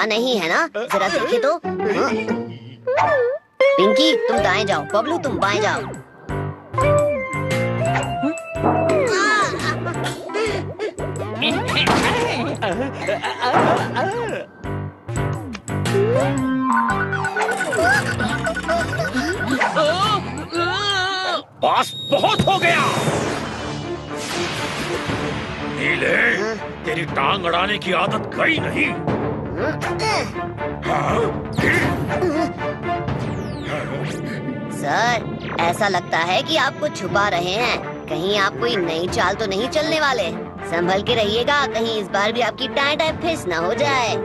नहीं है ना, जरा देखे तो। पिंकी तुम दाएं जाओ, बबलू तुम बाएं जाओ। बस बहुत हो गया। नीले, तेरी टांग अड़ाने की आदत गई नहीं। सर, ऐसा लगता है कि आप कुछ छुपा रहे हैं। कहीं आप कोई नई चाल तो नहीं चलने वाले? संभल के रहिएगा, कहीं इस बार भी आपकी टाई टाई फिस ना हो जाए।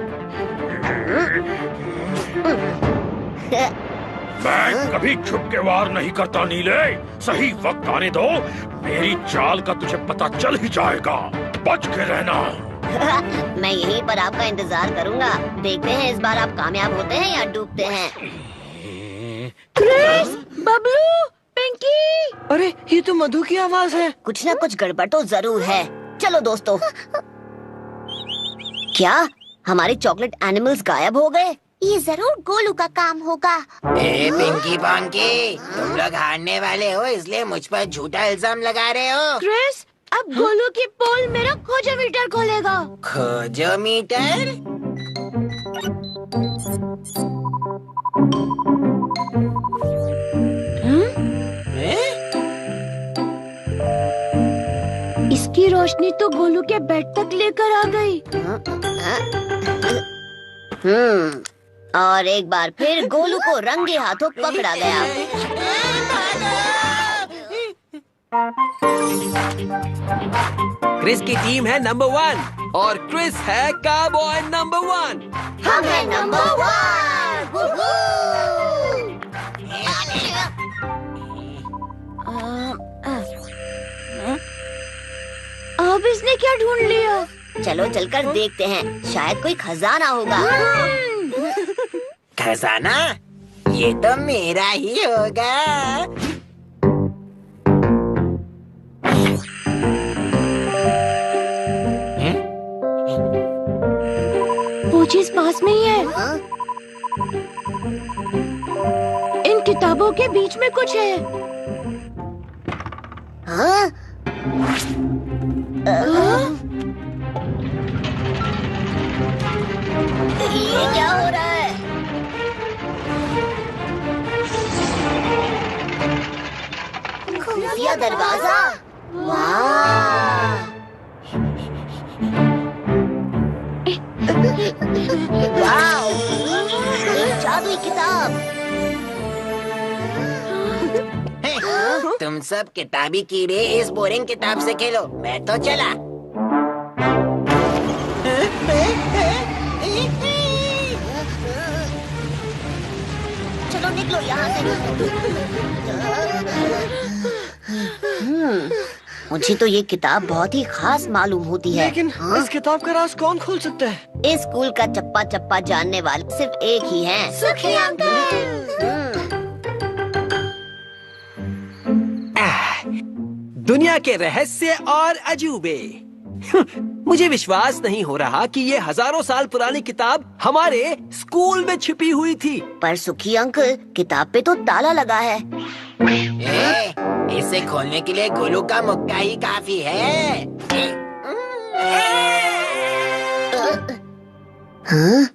मैं कभी छुप के वार नहीं करता नीले। सही वक्त आने दो, मेरी चाल का तुझे पता चल ही जाएगा। बच के रहना। मैं यहीं पर आपका इंतजार करूंगा। देखते हैं इस बार आप कामयाब होते हैं या डूबते हैं। क्रिस, बबलू, पिंकी। अरे ये तो मधु की आवाज है। कुछ ना कुछ गड़बड़ तो जरूर है। चलो दोस्तों। क्या हमारे चॉकलेट एनिमल्स गायब हो गए? ये जरूर गोलू का काम होगा। ए पिंकी पांकी, तुम लोग हारने वाले हो इसलिए मुझ पर झूठा इल्जाम लगा रहे हो। क्रिस, अब गोलू की पोल मेरा खोजोमीटर खोलेगा। खोजोमीटर? इसकी रोशनी तो गोलू के बेड तक लेकर आ गई। और एक बार फिर गोलू को रंगे हाथों पकड़ा गया। क्रिस की टीम है नंबर 1 और क्रिस है काबॉय नंबर 1। हम है नंबर 1। अब इसने क्या ढूंढ लिया? चलो चलकर देखते हैं, शायद कोई खजाना होगा। खजाना? ये तो मेरा ही होगा। वो चीज पास में ही है। हाँ? इन किताबों के बीच में कुछ है। हाँ? ये क्या हो रहा है? खुफिया दरवाजा। वाह! वाओ! एक जादुई किताब। तुम सब किताबी कीड़े इस बोरिंग किताब से खेलो, मैं तो चला। चलो निकलो यहाँ से। मुझे तो ये किताब बहुत ही खास मालूम होती है। लेकिन हाँ? इस किताब का राज कौन खोल सकता है? इस स्कूल का चप्पा चप्पा जानने वाले सिर्फ एक ही हैं। सुखी अंकल। दुनिया के रहस्य और अजूबे। मुझे विश्वास नहीं हो रहा कि ये हजारों साल पुरानी किताब हमारे स्कूल में छिपी हुई थी। पर सुखी अंकल, किताब पे तो ताला लगा है। इसे खोलने के लिए गोलू का मुक्का ही काफी है। हाँ?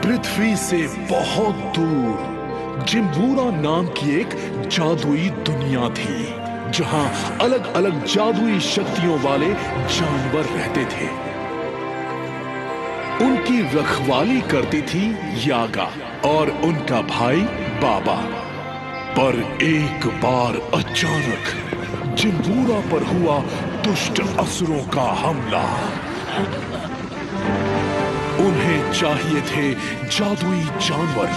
पृथ्वी से बहुत दूर जिम्बूरा नाम की एक जादुई दुनिया थी, जहां अलग अलग जादुई शक्तियों वाले जानवर रहते थे। उनकी रखवाली करती थी यागा और उनका भाई बाबा। पर एक बार अचानक जिम्बूरा पर हुआ दुष्ट असुरों का हमला। उन्हें चाहिए थे जादुई जानवर।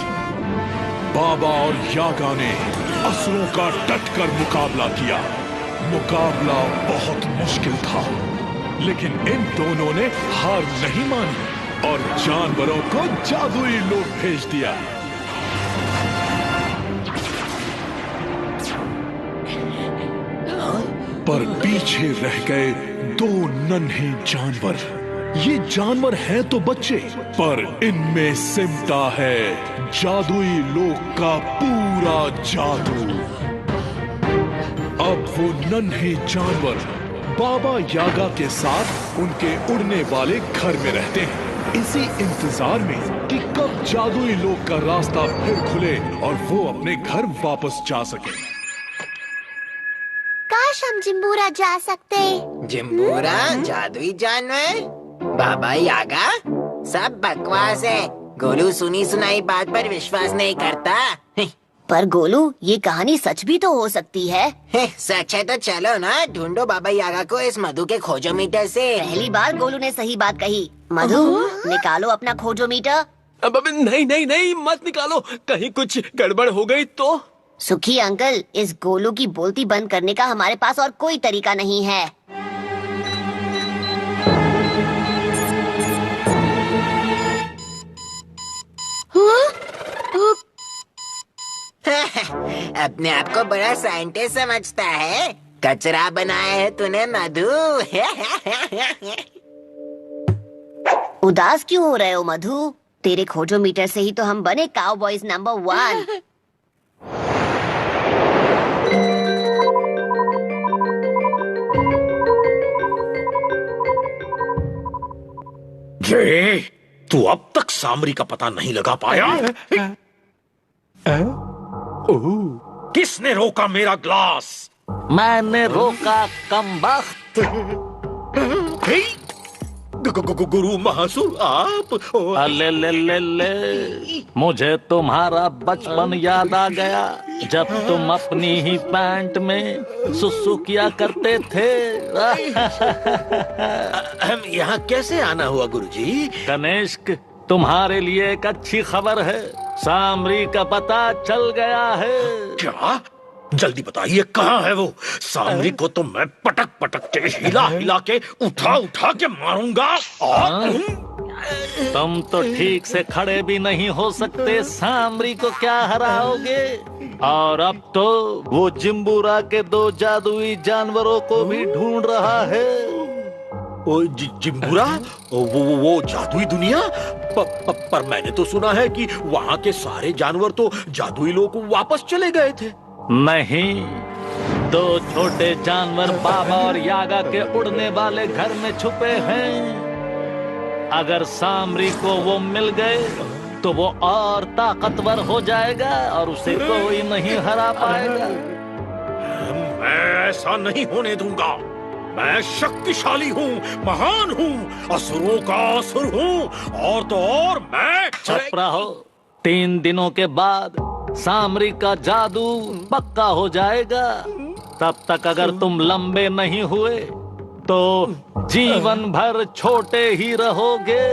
बाबा और यागा ने असुरों का डटकर मुकाबला किया। मुकाबला बहुत मुश्किल था, लेकिन इन दोनों ने हार नहीं मानी और जानवरों को जादुई लूट भेज दिया। पीछे रह गए दो नन्हे जानवर। ये जानवर हैं तो बच्चे, पर इनमें सिमटा है जादुई लोक का पूरा जादू। अब वो नन्हे जानवर बाबा यागा के साथ उनके उड़ने वाले घर में रहते हैं, इसी इंतजार में कि कब जादुई लोक का रास्ता फिर खुले और वो अपने घर वापस जा सके। काश हम जिम्बूरा जा सकते। जिम्बूरा जादुई जानवर? बाबा यागा? सब बकवास है। गोलू सुनी सुनाई बात पर विश्वास नहीं करता। पर गोलू, ये कहानी सच भी तो हो सकती है। सच है तो चलो ना, ढूंढो बाबा यागा को इस मधु के खोजोमीटर से। पहली बार गोलू ने सही बात कही। मधु, निकालो अपना खोजोमीटर। अब नहीं नहीं नहीं, मत निकालो, कहीं कुछ गड़बड़ हो गई तो। सुखी अंकल, इस गोलू की बोलती बंद करने का हमारे पास और कोई तरीका नहीं है। अपने आप को बड़ा साइंटिस्ट समझता है। कचरा बनाया है तूने मधु। उदास क्यों हो रहे हो मधु? तेरे खोजोमीटर से ही तो हम बने काउबॉयज नंबर 1। ये तू अब तक सामरी का पता नहीं लगा पाया? किसने रोका मेरा ग्लास? मैंने रोका कमबख्त। गुरु महासुर आप? अले ले ले ले, मुझे तुम्हारा बचपन याद आ गया, जब तुम अपनी ही पैंट में सुसु किया करते थे। हम यहाँ कैसे आना हुआ गुरुजी? कनिष्क, तुम्हारे लिए एक अच्छी खबर है। सामरी का पता चल गया है। क्या? जल्दी बताइए, कहाँ है वो? सामरी को तो मैं पटक पटक के, हिला हिला के, उठा उठा के मारूंगा। और तुम तो ठीक से खड़े भी नहीं हो सकते, सामरी को क्या हराओगे? और अब तो वो जिम्बूरा के 2 जादुई जानवरों को भी ढूंढ रहा है। जिम्बूरा? वो जादुई दुनिया? पर मैंने तो सुना है कि वहाँ के सारे जानवर तो जादुई लोग वापस चले गए थे। नहीं, 2 छोटे जानवर बाबा और यागा के उड़ने वाले घर में छुपे हैं। अगर सामरी को वो मिल गए तो वो और ताकतवर हो जाएगा और उसे कोई नहीं हरा पाएगा। मैं ऐसा नहीं होने दूंगा। मैं शक्तिशाली हूँ, महान हूँ, असुरों का असुर हूँ, और तो और मैं। चुप रहो। 3 दिनों के बाद सामरी का जादू पक्का हो जाएगा। तब तक अगर तुम लंबे नहीं हुए तो जीवन भर छोटे ही रहोगे।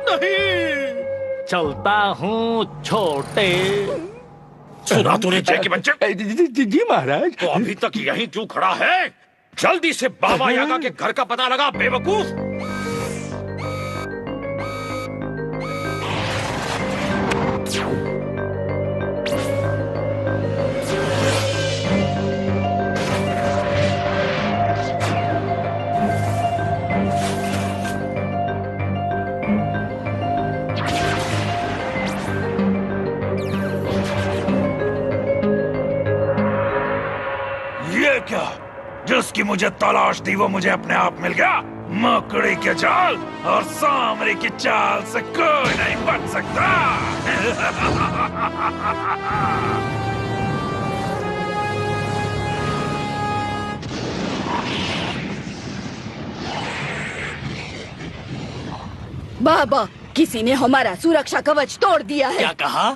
नहीं। चलता हूँ छोटे। सुना तूने जय के बच्चे? जी महाराज। तो अभी तक यहीं क्यों खड़ा है? जल्दी से बाबा यागा के घर का पता लगा, बेवकूफ। ये क्या? जिसकी मुझे तलाश थी वो मुझे अपने आप मिल गया। मकड़ी के जाल और सामरी की चाल से कोई नहीं बच सकता। बाबा, किसी ने हमारा सुरक्षा कवच तोड़ दिया है। क्या कहा?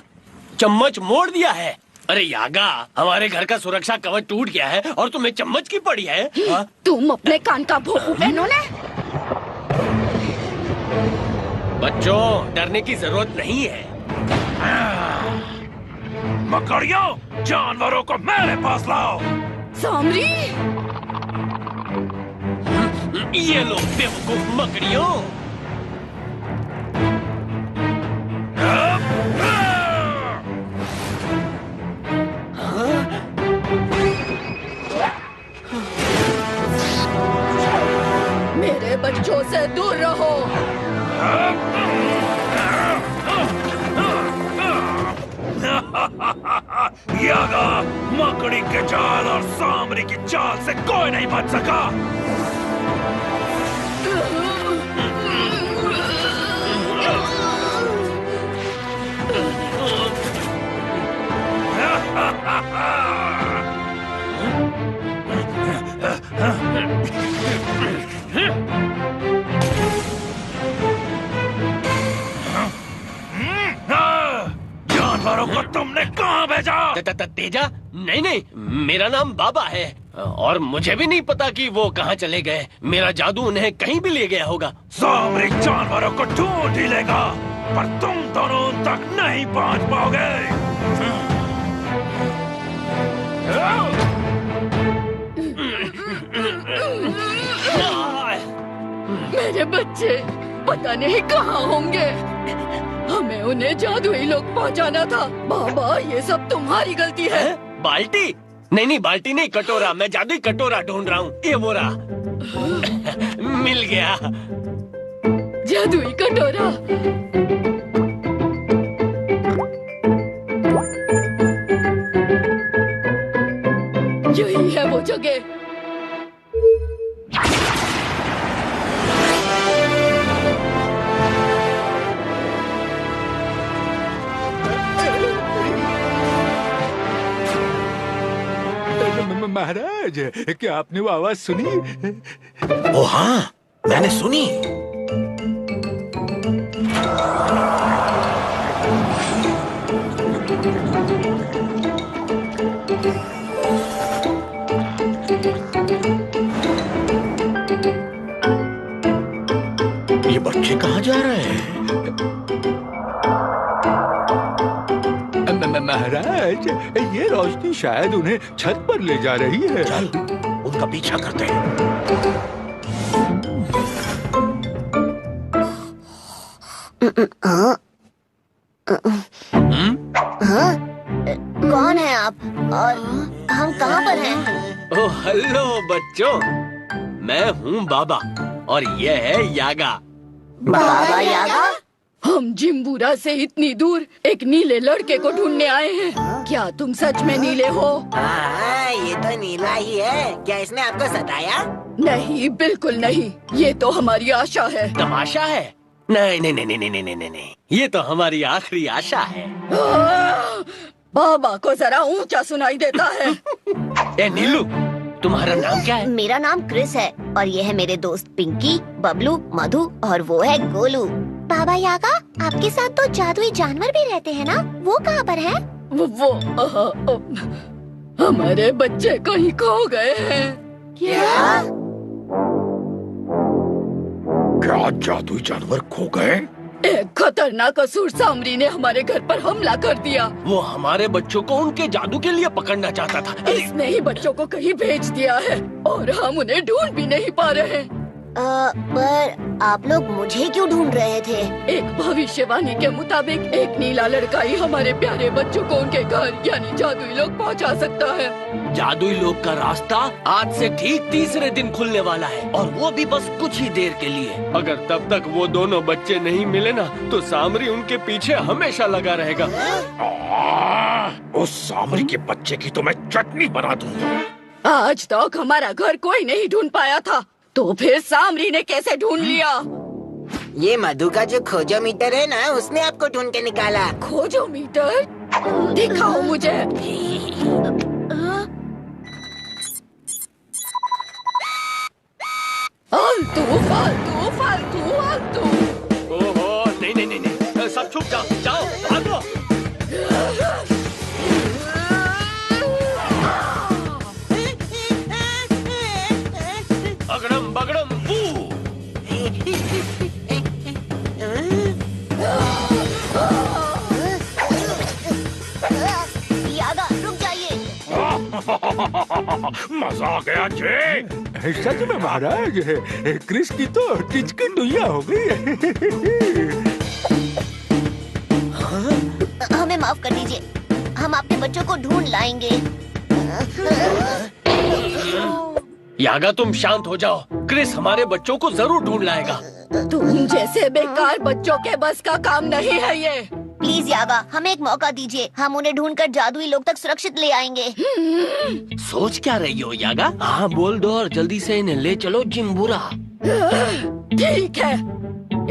चम्मच मोड़ दिया है? अरे यागा, हमारे घर का सुरक्षा कवच टूट गया है और तुम्हें चम्मच की पड़ी है? तुम अपने कान का भोंपू पहनो ना। बच्चों, डरने की जरूरत नहीं है। मकड़ियों, जानवरों को मेरे पास लाओ। सामरी, ये लो बेवकूफ मकड़ियों। बच्चों से दूर रहो। यागा, मकड़ी के जाल और सांबरी की चाल से कोई नहीं बच सका। जानवरों को तुमने कहाँ भेजा? तेजा? नहीं, मेरा नाम बाबा है और मुझे भी नहीं पता कि वो कहाँ चले गए। मेरा जादू उन्हें कहीं भी ले गया होगा। सांबरी जानवरों को ढूंढ ही लेगा, पर तुम दोनों उन तक नहीं पहुँच पाओगे। मेरे बच्चे पता नहीं कहाँ होंगे। हमें उन्हें जादुई लोग पहुँचाना था। बाबा, ये सब तुम्हारी गलती है। बाल्टी? नहीं, बाल्टी नहीं, कटोरा। मैं जादुई कटोरा ढूंढ रहा हूँ। ये वो रहा। मिल गया। जादुई कटोरा। यही है वो जगह। महाराज, क्या आपने वो आवाज सुनी? ओ हाँ, मैंने सुनी। ये बच्चे कहाँ जा रहे हैं? महाराज, ये रोशनी शायद उन्हें छत पर ले जा रही है। चल, उनका पीछा करते हैं। कौन है आप और हम कहाँ पर हैं? ओह हेलो बच्चों, मैं हूँ बाबा और ये है यागा। बाबा यागा? हम जिम्बूरा से इतनी दूर एक नीले लड़के को ढूंढने आए हैं। क्या तुम सच में नीले हो? हाँ, ये तो नीला ही है। क्या इसने आपको सताया? नहीं, बिल्कुल नहीं। ये तो हमारी आशा है। तमाशा है? नहीं, ये तो हमारी आखिरी आशा है। बाबा को जरा ऊंचा सुनाई देता है। ए नीलू, तुम्हारा नाम क्या है? मेरा नाम क्रिस है और ये है मेरे दोस्त पिंकी, बबलू, मधु और वो है गोलू। बाबा यागा, आपके साथ तो जादुई जानवर भी रहते हैं ना? वो कहाँ पर हैं? वो हमारे बच्चे कहीं खो गए हैं। क्या? क्या जादुई जानवर खो गए? एक खतरनाक असुर सांबरी ने हमारे घर पर हमला कर दिया। वो हमारे बच्चों को उनके जादू के लिए पकड़ना चाहता था। इसने ही बच्चों को कहीं भेज दिया है और हम उन्हें ढूंढ भी नहीं पा रहे हैं। पर आप लोग मुझे क्यों ढूंढ रहे थे? एक भविष्यवाणी के मुताबिक एक नीला लड़का ही हमारे प्यारे बच्चों को उनके घर यानी जादुई लोग पहुंचा सकता है। जादुई लोग का रास्ता आज से ठीक तीसरे दिन खुलने वाला है और वो भी बस कुछ ही देर के लिए। अगर तब तक वो दोनों बच्चे नहीं मिले ना, तो सांबरी उनके पीछे हमेशा लगा रहेगा। उस सांबरी के बच्चे की तो मैं चटनी बना दूंगा। आज तक हमारा घर कोई नहीं ढूंढ पाया था, तो फिर सांबरी ने कैसे ढूंढ लिया? ये मधु का जो खोजोमीटर है ना, उसने आपको ढूंढ के निकाला। खोजोमीटर? दिखाओ मुझे। फालतू फालतू फालतू फालतू। ओहो, नहीं, सब चुप जाओ, भागो। अगड़म बगड़म बू। यागा, रुक जाइए। मजा आ गया जी। सच में महाराज, क्रिस की तो टिचकी दुनिया हो गई है। हमें माफ कर दीजिए, हम आपके बच्चों को ढूंढ लाएंगे। यागा तुम शांत हो जाओ। क्रिस हमारे बच्चों को जरूर ढूंढ लाएगा। तुम जैसे बेकार बच्चों के बस का काम नहीं है ये। प्लीज यागा, हमें एक मौका दीजिए, हम उन्हें ढूंढकर जादुई लोग तक सुरक्षित ले आएंगे। सोच क्या रही हो यागा? हाँ बोल दो और जल्दी से इन्हें ले चलो जिम्बुरा। ठीक है,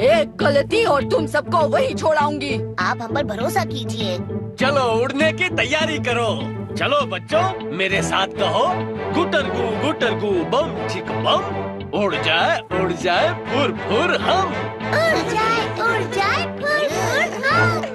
एक गलती और तुम सबको वही छोड़ाऊंगी। आप हम पर भरोसा कीजिए। चलो उड़ने की तैयारी करो। चलो बच्चों मेरे साथ कहो, गुटरगू बम चिक बम। उड़ जाए फुर फुर हम। उड़ जाए फुर फुर हम।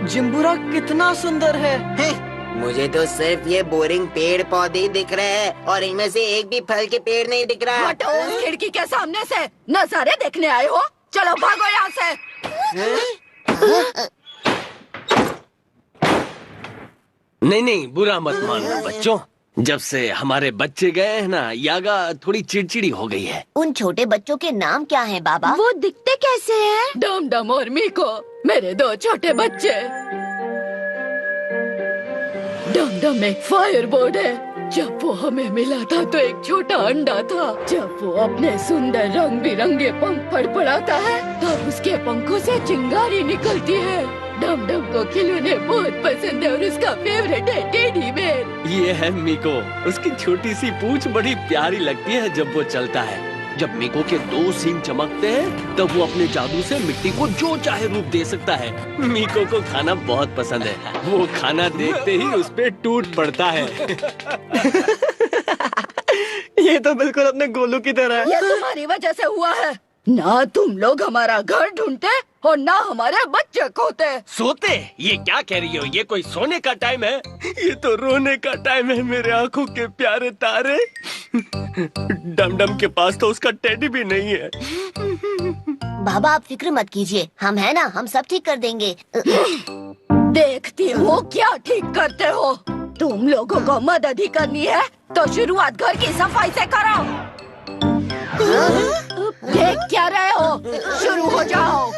जिम्बुरा कितना सुंदर है। मुझे तो सिर्फ ये बोरिंग पेड़ पौधे ही दिख रहे हैं और इनमें से एक भी फल के पेड़ नहीं दिख रहा। हटो उस खिड़की के सामने से, नजारे देखने आए हो? चलो भागो यहाँ से। नहीं बुरा मत मानो बच्चों। जब से हमारे बच्चे गए हैं ना, यागा थोड़ी चिड़चिड़ी हो गई है। उन छोटे बच्चों के नाम क्या हैं बाबा? वो दिखते कैसे हैं? डम डम और मीको, मेरे दो छोटे बच्चे। डम डम एक फायर बोर्ड है। जब वो हमें मिला था तो एक छोटा अंडा था। जब वो अपने सुंदर रंग बिरंगे पंख फड़फड़ाता है तब उसके पंखों से चिंगारी निकलती है। डम डम को खिलौने बहुत पसंद है और उसका फेवरेट है टेडी बेयर। ये है मीको। उसकी छोटी सी पूंछ बड़ी प्यारी लगती है जब वो चलता है। जब मीको के दो सींग चमकते हैं तब वो अपने जादू से मिट्टी को जो चाहे रूप दे सकता है। मीको को खाना बहुत पसंद है। वो खाना देखते ही उस पे टूट पड़ता है। ये तो बिल्कुल अपने गोलू की तरह है। ये तुम्हारी वजह से हुआ है। ना तुम लोग हमारा घर ढूंढते और ना हमारे बच्चे खोते। सोते? ये क्या कह रही हो? ये कोई सोने का टाइम है? ये तो रोने का टाइम है मेरे आंखों के प्यारे तारे। डम डम के पास तो उसका टेडी भी नहीं है। बाबा आप फिक्र मत कीजिए, हम है ना, हम सब ठीक कर देंगे। देखती हो क्या ठीक करते हो। तुम लोगों को मदद ही करनी है तो शुरुआत घर की सफाई से करो। देख क्या रहे हो, शुरू हो जाओ।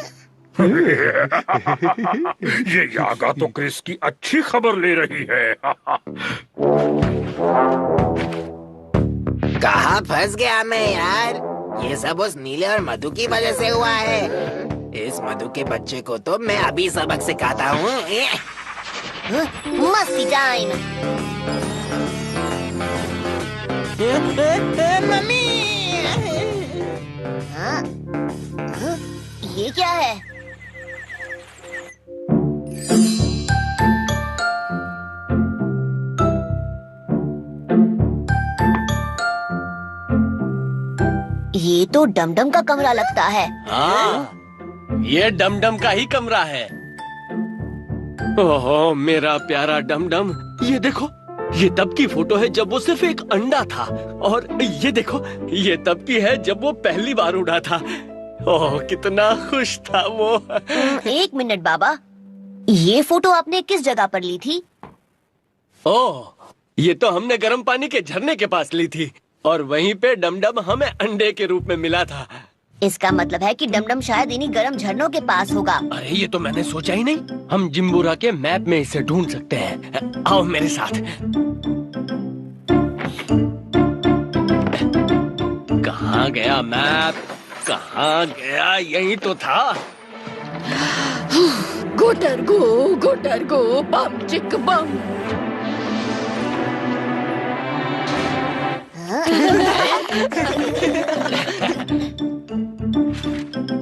ये यागा तो क्रिस की अच्छी खबर ले रही है। कहाँ फंस गया मैं यार। ये सब उस नीले और मधु की वजह से हुआ है। इस मधु के बच्चे को तो मैं अभी सबक सिखाता हूँ। मस्ती टाइम। मम्मी हाँ? ये क्या है? ये तो डमडम का कमरा लगता है। हाँ, ये डमडम का ही कमरा है। ओहो मेरा प्यारा डमडम, ये देखो, ये तब की फोटो है जब वो सिर्फ एक अंडा था। और ये देखो, ये तब की है जब वो पहली बार उड़ा था। ओह कितना खुश था वो। एक मिनट बाबा, ये फोटो आपने किस जगह पर ली थी? ओह, ये तो हमने गर्म पानी के झरने के पास ली थी और वहीं पे डमडम हमें अंडे के रूप में मिला था। इसका मतलब है कि डमडम शायद इन्हीं गर्म झरनों के पास होगा। अरे ये तो मैंने सोचा ही नहीं। हम जिम्बुरा के मैप में इसे ढूंढ सकते हैं। आओ मेरे साथ। कहाँ गया मैप? कहाँ गया? यही तो था। गुटरगू बम चिक बम।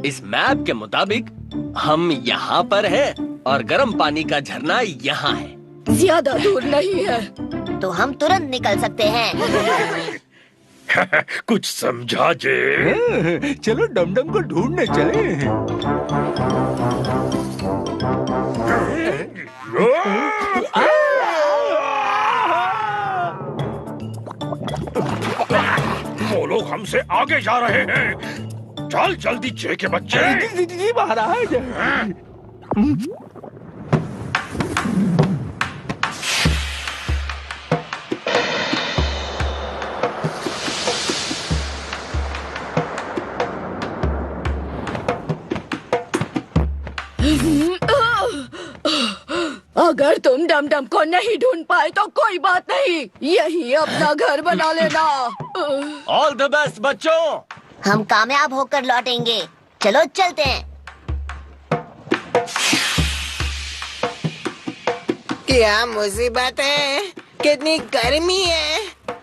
इस मैप के मुताबिक हम यहाँ पर हैं और गर्म पानी का झरना यहाँ है। ज्यादा दूर नहीं है तो हम तुरंत निकल सकते हैं। कुछ समझा जे? चलो डमडम को ढूंढने चले। से आगे जा रहे हैं। चल जल्दी जे के बच्चे। जी महाराज। अगर तुम डमडम को नहीं ढूंढ पाए तो कोई बात नहीं, यही अपना घर बना लेना। ऑल द बेस्ट बच्चों। हम कामयाब होकर लौटेंगे। चलो चलते हैं। क्या मुसीबत है, कितनी गर्मी है,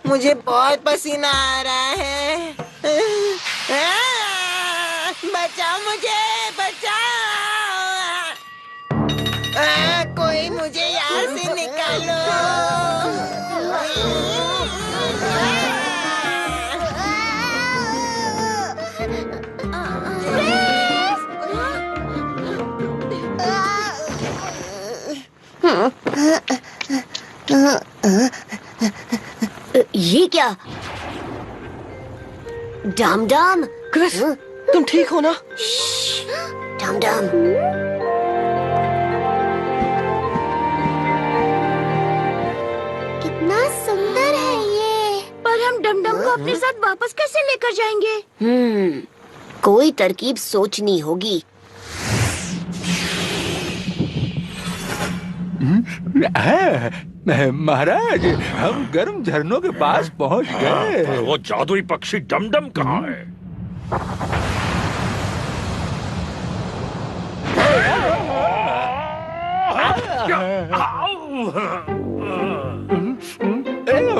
मुझे बहुत पसीना आ रहा है। बचाओ मुझे, बचाओ। कोई मुझे यहाँ से निकालो। ये क्या? डमडम, क्रिस, तुम ठीक हो ना? डमडम। कितना सुंदर है ये। पर हम डमडम को अपने साथ वापस कैसे लेकर जाएंगे? कोई तरकीब सोचनी होगी। महाराज, हम गर्म झरनों के पास पहुंच गए। वो जादुई पक्षी डमडम कहाँ है?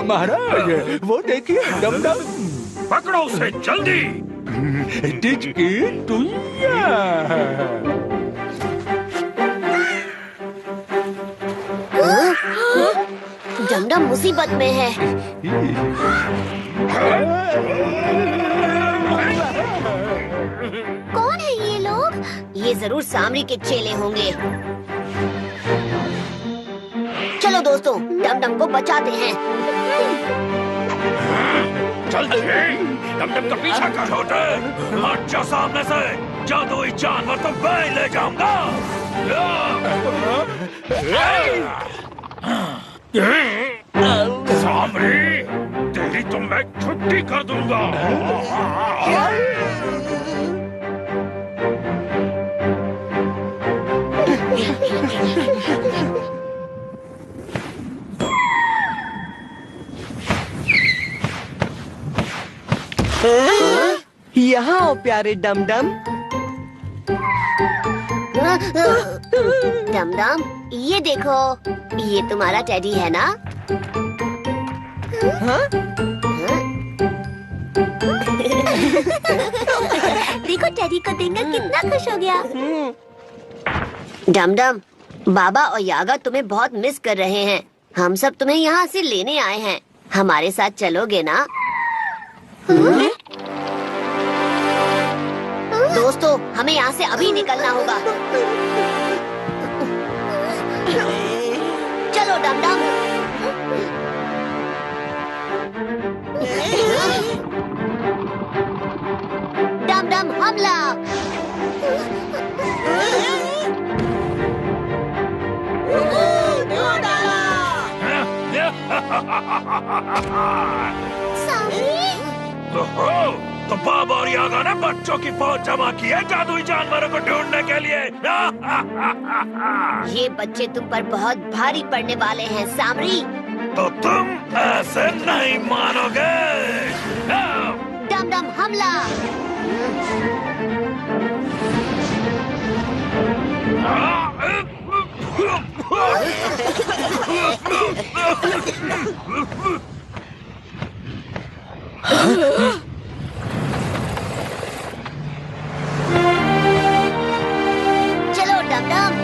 महाराज, वो देखिए डमडम। पकड़ो उसे जल्दी। टिचकी टुइया। डमडम मुसीबत में है। कौन है ये लोग? ये जरूर सामरी के चेले होंगे। चलो दोस्तों, डमडम को बचाते हैं। चल डमडम का पीछा कर। छोटे, हट जा सामने से। जादुई जानवर तो मैं ले जाऊंगा। सामरी, तेरी तो मैं छुट्टी कर दूंगा। यहाँ आओ प्यारे डमडम। डमडम, ये देखो, ये तुम्हारा टेडी है ना? हाँ? देखो टेडी को देखकर कितना खुश हो गया। डमडम, बाबा और यागा तुम्हें बहुत मिस कर रहे हैं। हम सब तुम्हें यहाँ से लेने आए हैं। हमारे साथ चलोगे ना? दोस्तों, हमें यहाँ से अभी निकलना होगा। चलो डमडम। डमडम हमला। तो बाबा और यागा ने बच्चों की फौज जमा की है जादुई जानवरों को ढूंढने के लिए। ये बच्चे तुम पर बहुत भारी पड़ने वाले हैं सामरी। तो तुम ऐसे नहीं मानोगे। डमडम हमला। चलो डमडम।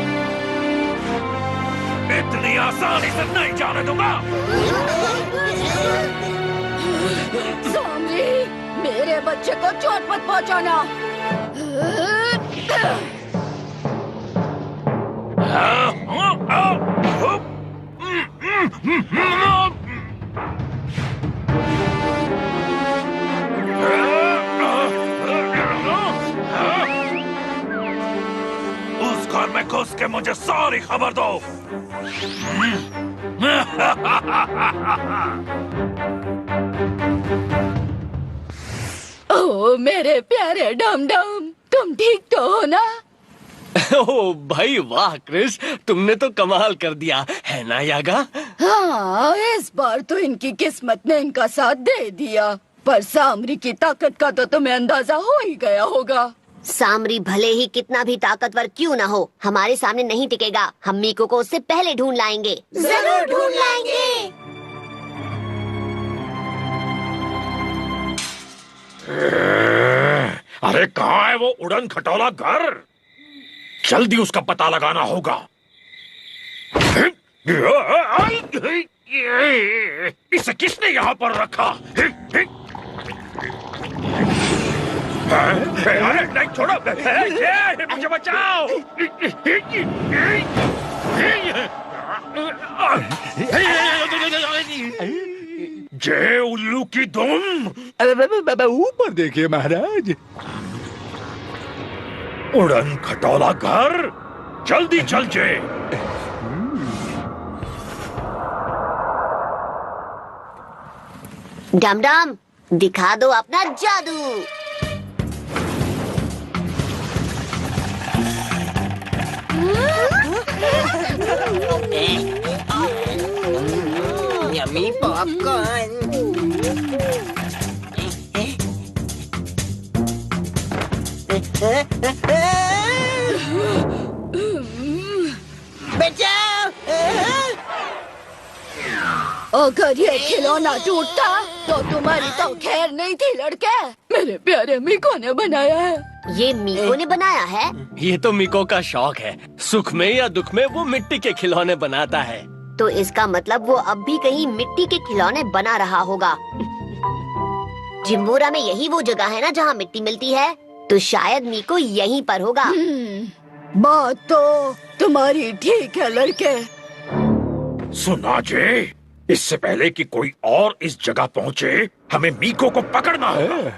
इतनी आसानी से नहीं जाने दूंगा। सामरी, मेरे बच्चे को चोट मत पहुंचाना। घर में घुस के मुझे सारी खबर दो। ओ मेरे प्यारे डम डम, तुम ठीक तो हो ना? ओ भाई वाह क्रिस, तुमने तो कमाल कर दिया है ना यागा? हाँ, इस बार तो इनकी किस्मत ने इनका साथ दे दिया। पर सामरी की ताकत का तो तुम्हें अंदाजा हो ही गया होगा। सामरी भले ही कितना भी ताकतवर क्यों ना हो, हमारे सामने नहीं टिकेगा। हम मीको को उससे पहले ढूंढ लाएंगे। जरूर ढूंढ लाएंगे। अरे कहाँ है वो उड़न खटोला घर? जल्दी उसका पता लगाना होगा। इसे किसने यहाँ पर रखा? अरे नहीं छोड़ो, मुझे बचाओ। जय उल्लू की दुम। अरे ऊपर देखिए महाराज। उड़न खटोला घर, जल्दी चल जे। डम डम, दिखा दो अपना जादू। Yummy popcorn. बचाओ! अगर ये खिलौना टूटता तो तुम्हारी तो खैर नहीं थी लड़के। मेरे प्यारे मीको ने बनाया है। ये मीको ने बनाया है? ये तो मीको का शौक है। सुख में या दुख में वो मिट्टी के खिलौने बनाता है। तो इसका मतलब वो अब भी कहीं मिट्टी के खिलौने बना रहा होगा। जिम्बोरा में यही वो जगह है ना जहाँ मिट्टी मिलती है, तो शायद मीको यहीं पर होगा। बात तो तुम्हारी ठीक है लड़के। सुना जे, इससे पहले कि कोई और इस जगह पहुंचे, हमें मीको को पकड़ना होगा।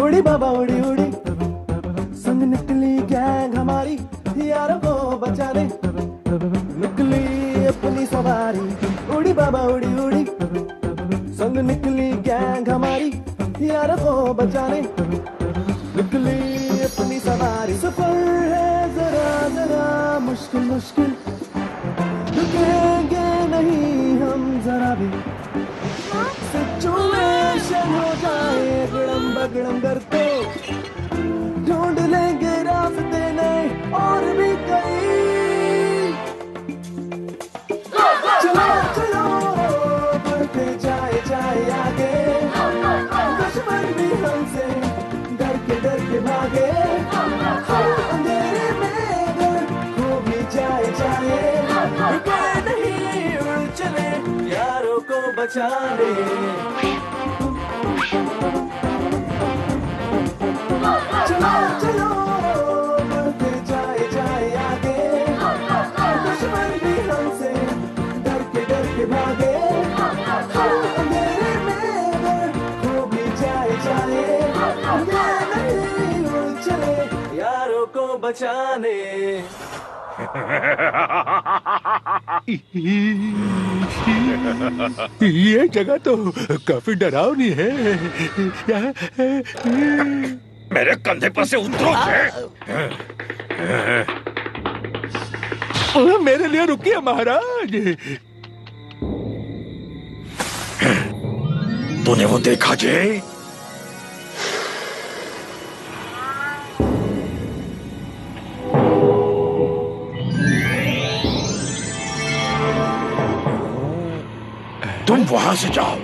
उड़ी बाबा उड़ी उड़ी, संग निकली गैंग हमारी, यारों को बचाने निकली अपनी सवारी। उड़ी बाबा उड़ी उड़ी, संग निकली गैंग हमारी, यारों को बचाने निकली अपनी सवारी। सफर है जरा जरा मुश्किल मुश्किल, रुकेंगे नहीं हम जरा भी। सिचुएशन हो जाए गड़म बगड़म करते, ढूंढ लेंगे रास्ते नए और भी कई। चलो चलो बढ़ते जाए जाए आगे, दुश्मन भी हमसे डर के भागे। अंधेरे में अगर खो भी जाए रुके नहीं उड़ चले यारों को बचाने। चलो चलो बढ़ते जाए जाए आगे, दुश्मन भी हमसे डर के भागे। अंधेरे में अगर खो भी जाए नहीं उड़ चले यारों को बचाने। ये जगह तो काफी डरावनी है। मेरे कंधे पर से उतरो जे। मेरे लिए रुकिए महाराज। तूने वो देखा जे? तुम वहां से जाओ।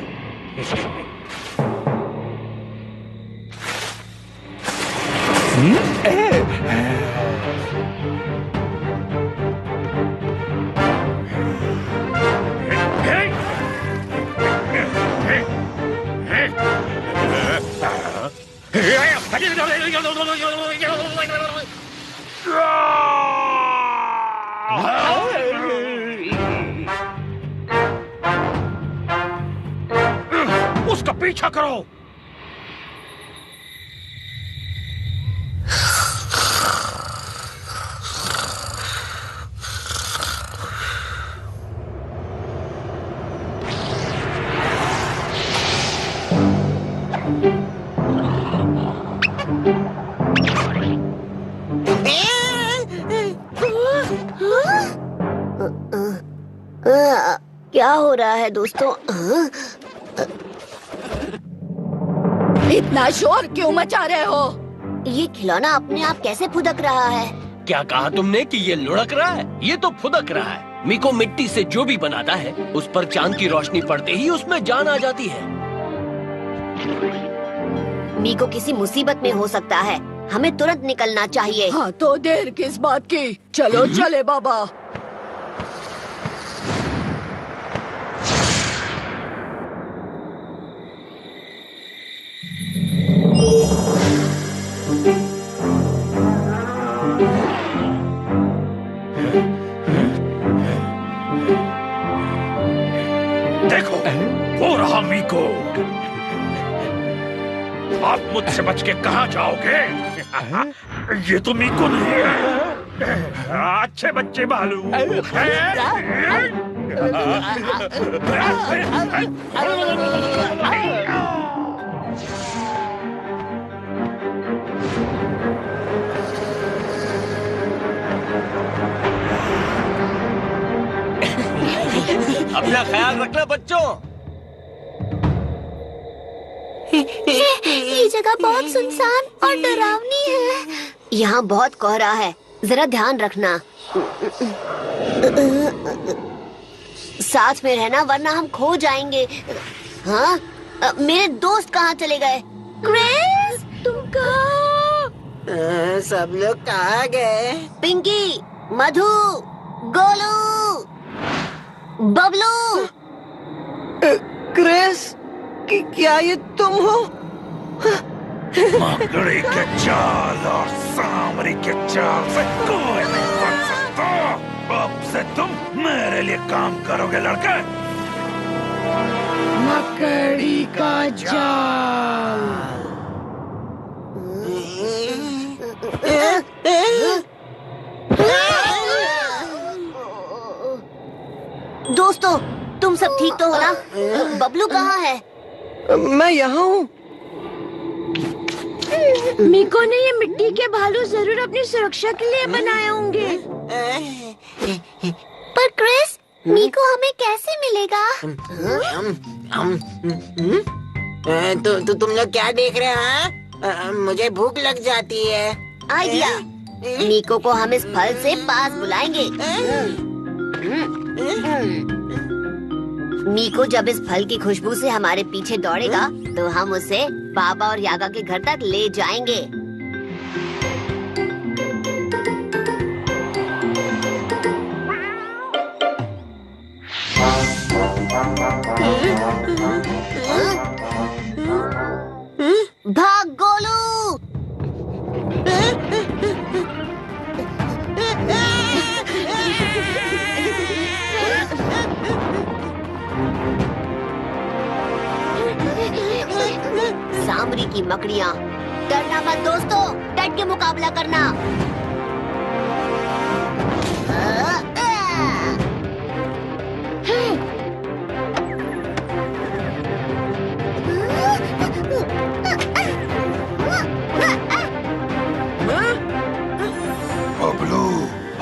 उसका पीछा करो। क्या हो रहा है दोस्तों? इतना शोर क्यों मचा रहे हो? ये खिलौना अपने आप कैसे फुदक रहा है? क्या कहा तुमने कि ये लुढ़क रहा है? ये तो फुदक रहा है। मीको मिट्टी से जो भी बनाता है उस पर चांद की रोशनी पड़ते ही उसमें जान आ जाती है। मीको किसी मुसीबत में हो सकता है, हमें तुरंत निकलना चाहिए। हाँ तो देर किस बात की? चलो चले बाबा। देखो, वो रहा मीको। आप मुझसे बच के कहाँ जाओगे? ये तो मीको नहीं है। अच्छे बच्चे भालू। अपना ख्याल रखना बच्चों। ये जगह बहुत सुनसान और डरावनी है। यहाँ बहुत कोहरा है, जरा ध्यान रखना। साथ में रहना वरना हम खो जाएंगे। हाँ, मेरे दोस्त कहाँ चले गए? क्रिस, तुम कहाँ? सब लोग कहाँ गए? पिंकी, मधु, गोलू, बबलू। क्रिस, क्या ये तुम हो? मकड़ी के जाल और सांवरी के जाल से कोई नहीं बच सकता। अब से तुम मेरे लिए काम करोगे लड़के। मकड़ी का जाल। दोस्तों, तुम सब ठीक तो हो ना? बबलू कहाँ है? मैं यहाँ हूँ। मीको ने ये मिट्टी के भालू जरूर अपनी सुरक्षा के लिए बनाए होंगे। पर क्रिस, मीको हमें कैसे मिलेगा? तो तुम लोग क्या देख रहे हैं? मुझे भूख लग जाती है। आइडिया, मीको को हम इस फल से पास बुलाएंगे। मीको जब इस फल की खुशबू से हमारे पीछे दौड़ेगा तो हम उसे बाबा और यागा के घर तक ले जाएंगे। भाग गोलू! सांवरी की मकड़ियाँ, डरना मत दोस्तों, डट के मुकाबला करना। बबलू,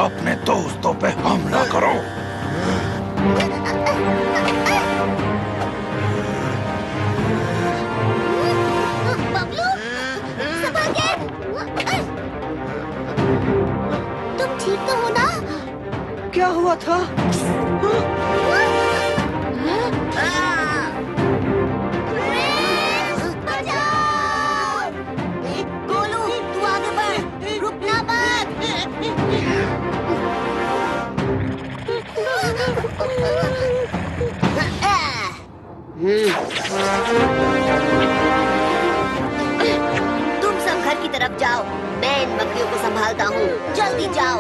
अपने दोस्तों पे हमला करो। बबलू, तुम ठीक तो हो ना? क्या हुआ था? गोलू, तू आगे बढ़, रुकना मत। तुम सब घर की तरफ आप जाओ, मैं इन बकरियों को संभालता हूँ। जल्दी जाओ।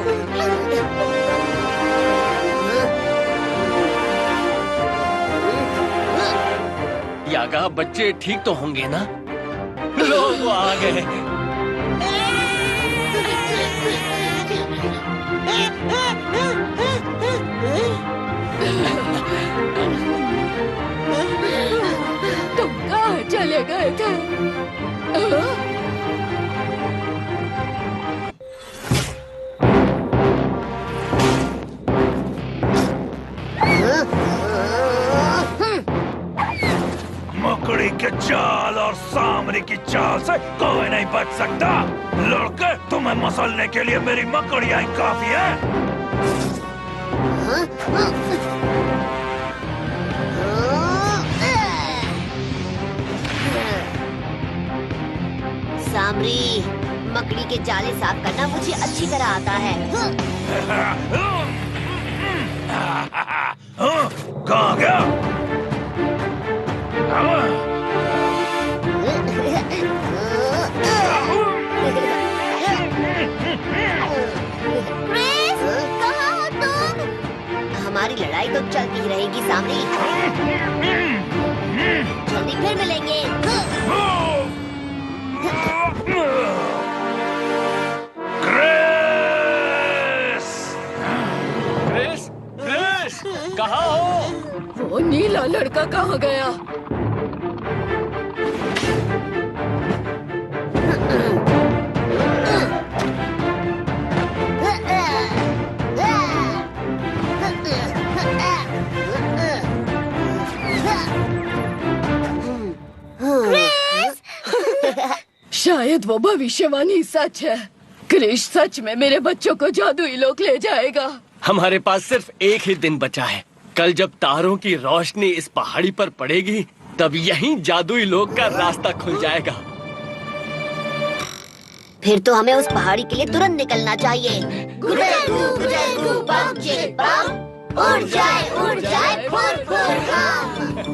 यागा, बच्चे ठीक तो होंगे ना? लो, वो आ गए। तुम कहाँ चले गए थे? मकड़ी के चाल और सांवरी की चाल से कोई नहीं बच सकता। लड़के, तुम्हें मसलने के लिए मेरी मकड़ियाँ ही काफी है। सांवरी, मकड़ी के जाले साफ करना मुझे अच्छी तरह आता है। कहाँ गया? क्रिस, कहाँ हो तुम? हमारी लड़ाई तो चलती ही रहेगी सांवरी। जल्दी फिर मिलेंगे। क्रिस, क्रिस, कहाँ हो? वो नीला लड़का कहाँ गया? शायद वो भविष्यवाणी सच है। क्रिश सच में मेरे बच्चों को जादुई लोक ले जाएगा। हमारे पास सिर्फ एक ही दिन बचा है। कल जब तारों की रोशनी इस पहाड़ी पर पड़ेगी, तब यहीं जादुई लोक का रास्ता खुल जाएगा। फिर तो हमें उस पहाड़ी के लिए तुरंत निकलना चाहिए। गुजरगू बम चिक बम, उड़ जाए फुर फुर हम।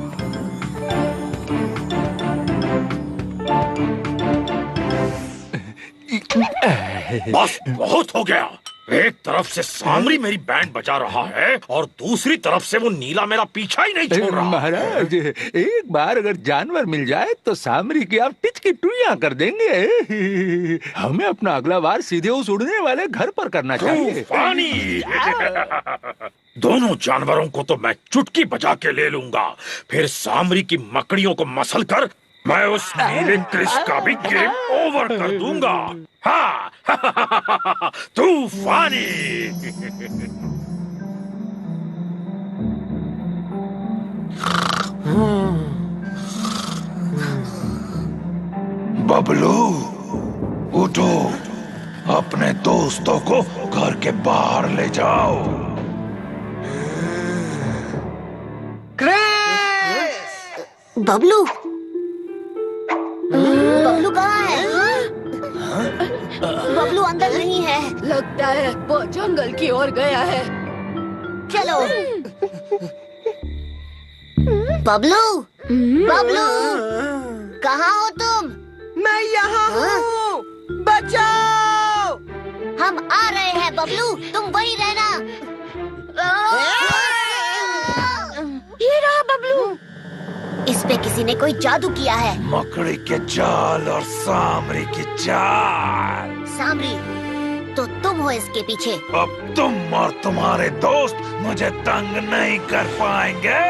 बस बहुत हो गया। एक तरफ से सांवरी मेरी बैंड बजा रहा है और दूसरी तरफ से वो नीला मेरा पीछा ही नहीं छोड़ रहा। महाराज, एक बार अगर जानवर मिल जाए तो सांवरी की आप टिच की टुइयां कर देंगे। हमें अपना अगला वार सीधे उस उड़ने वाले घर पर करना चाहिए। तूफानी! दोनों जानवरों को तो मैं चुटकी बजा के ले लूंगा। फिर सांवरी की मकड़ियों को मसल कर मैं उस नीले क्रिस का भी गेम ओवर कर दूंगा। हाँ, तूफानी! बबलू, उठो, अपने दोस्तों को घर के बाहर ले जाओ। बबलू, बबलू कहाँ है? बबलू अंदर नहीं है। लगता है वो जंगल की ओर गया है। चलो। बबलू, बबलू, कहाँ हो तुम? मैं यहाँ हूँ। बचाओ! हम आ रहे हैं बबलू, तुम वहीं रहना। ये रहा बबलू। इस पे किसी ने कोई जादू किया है। मकड़ी के जाल और सांवरी की चाल। सांवरी, तो तुम हो इसके पीछे। अब तुम और तुम्हारे दोस्त मुझे तंग नहीं कर पाएंगे।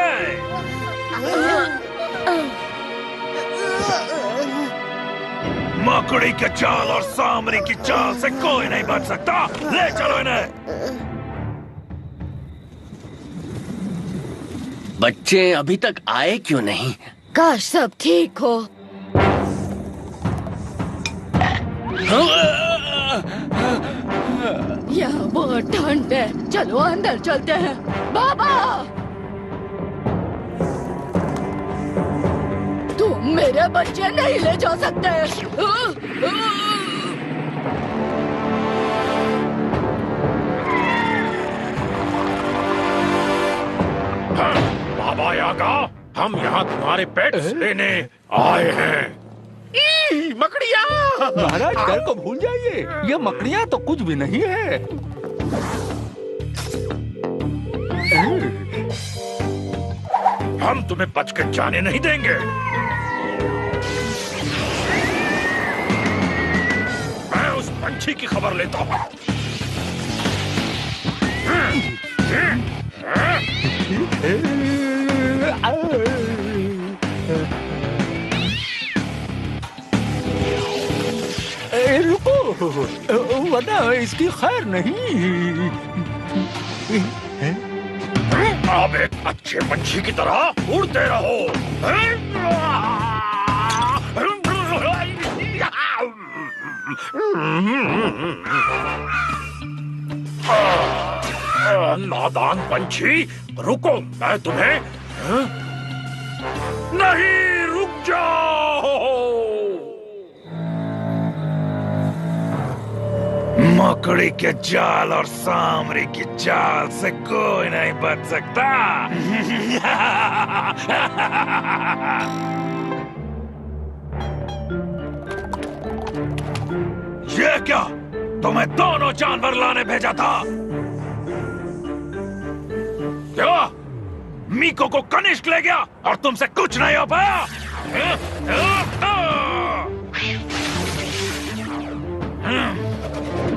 मकड़ी के चाल और सांवरी की चाल से कोई नहीं बच सकता। ले चलो इन्हें। बच्चे अभी तक आए क्यों नहीं? काश सब ठीक हो। यहाँ बहुत ठंड है, चलो अंदर चलते हैं। बाबा, तुम मेरे बच्चे नहीं ले जा सकते। बाबा यागा, हम यहाँ तुम्हारे पेट्स लेने आए हैं। मकड़ियाँ। महाराज डर को भूल जाइए, ये मकड़ियाँ तो कुछ भी नहीं है। हम तुम्हें बच के जाने नहीं देंगे। मैं उस पंछी की खबर लेता हूँ। रुको, वरना इसकी खैर नहीं। आप एक अच्छे पंछी की तरह उड़ते रहो। नादान पंछी, रुको, मैं तुम्हें नहीं, रुक जाओ। मकड़ी के जाल और सांवरी की चाल से कोई नहीं बच सकता। ये क्या? तुम्हें दोनों जानवर लाने भेजा था। क्या मीको को कनिष्क ले गया और तुमसे कुछ नहीं हो पाया?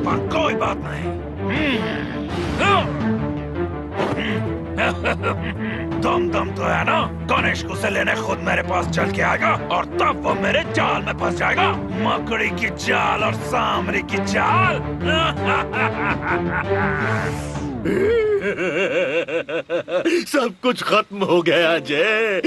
पर कोई बात नहीं। दम तो है ना। कनिष्क उसे लेने खुद मेरे पास चल के आएगा और तब वो मेरे जाल में फंस जाएगा। मकड़ी की जाल और सांवरी की जाल। सब कुछ खत्म हो गया जय।